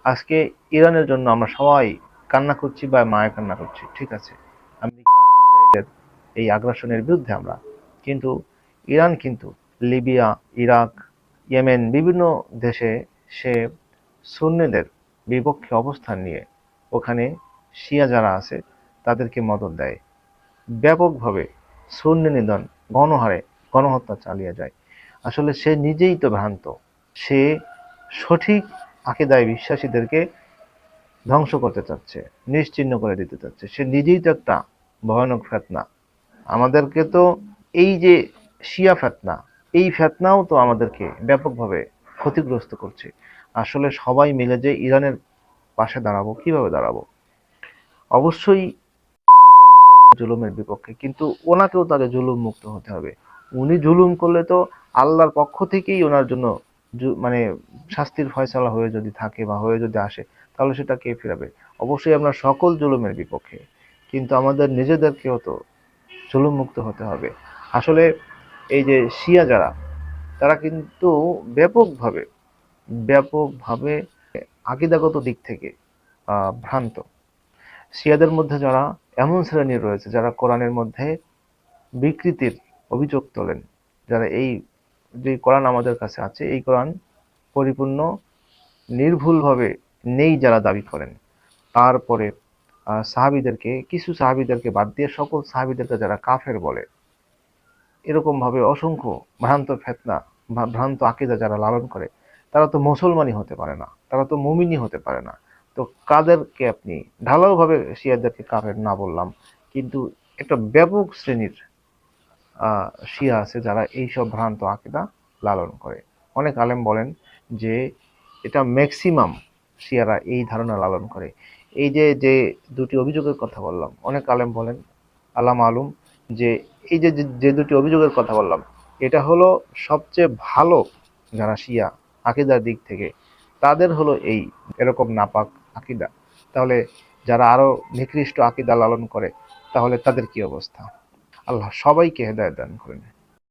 আজকে ইরানের জন্য আমরা সবাই কান্না করছি বা মায়া কান্না করছি, ঠিক আছে, আমেরিকা ইসরায়েলের এই আগ্রাসনের বিরুদ্ধে আমরা, কিন্তু ইরান কিন্তু লিবিয়া, ইরাক, ইয়েমেন বিভিন্ন দেশে সে সুন্নিদের বিপক্ষে অবস্থান নিয়ে ওখানে শিয়া যারা আছে তাদেরকে মদদ দেয়, ব্যাপকভাবে সুন্নি নিধন, গণহারে গণহত্যা চালিয়ে যায়। আসলে সে নিজেই তো ভ্রান্ত, সে সঠিক আকিদায় বিশ্বাসীদেরকে ধ্বংস করতে চাচ্ছে, নিশ্চিহ্ন করে দিতে চাচ্ছে। সে নিজেই তো একটা ভয়ানক ফেতনা। আমাদেরকে তো এই যে শিয়া ফেতনা, এই ফেতনাও তো আমাদেরকে ব্যাপকভাবে ক্ষতিগ্রস্ত করছে। আসলে সবাই মিলে যে ইরানের পাশে দাঁড়াবো, কিভাবে দাঁড়াবো? অবশ্যই জুলুমের বিপক্ষে, কিন্তু ওনাকেও তাদের জুলুম মুক্ত হতে হবে। উনি জুলুম করলে তো আল্লাহর পক্ষ থেকেই ওনার জন্য মানে শাস্তির ফয়সালা হয়ে যদি থাকে বা হয়ে যদি আসে, তাহলে সেটা কে ফিরাবে? অবশ্যই আমরা সকল জুলুমের বিপক্ষে, কিন্তু আমাদের নিজেদেরকেও তো জুলুম মুক্ত হতে হবে। আসলে এই যে শিয়া যারা, তারা কিন্তু ব্যাপকভাবে ব্যাপকভাবে আকিদাগত দিক থেকে ভ্রান্ত। শিয়াদের মধ্যে যারা এমন শ্রেণীর রয়েছে যারা কোরআনের মধ্যে বিকৃতির অভিযোগ তোলেন, যারা এই যে কোরআন আমাদের কাছে আছে এই কোরআন পরিপূর্ণ নির্ভুলভাবে নেই যারা দাবি করেন, তারপরে সাহাবিদেরকে, কিছু সাহাবিদেরকে বাদ দিয়ে সকল সাহাবিদেরকে যারা কাফের বলে, এরকম ভাবে অসংখ্য ভ্রান্ত ফেতনা বা ভ্রান্ত আকীদা যারা লালন করে, তারা তো মুসলমানই হতে পারে না, তারা তো মুমিনই হতে পারে না। তো কাদেরকে আপনি ঢালাও ভাবে শিয়াদেরকে কাফের না বললাম, কিন্তু একটা ব্যাপক শ্রেণীর শিয়া আছে যারা এইসব ভ্রান্ত আকীদা লালন করে। অনেক আলেম বলেন যে এটা ম্যাক্সিমাম শিয়ারা এই ধারণা লালন করে। এই যে যে দুটি অভিযোগের কথা বললাম, অনেক আলেম বলেন, আল্লাহ মালুম, যে এই যে যে দুটি অভিযোগের কথা বললাম, এটা হলো সবচেয়ে ভালো যারা শিয়া আকীদার দিক থেকে, তাদের হলো এই এরকম নাপাক আকীদা। তাহলে যারা আরো নিকৃষ্ট আকীদা লালন করে, তাহলে তাদের কি অবস্থা? আল্লাহ সবাইকে হেদায়েত দান করেন।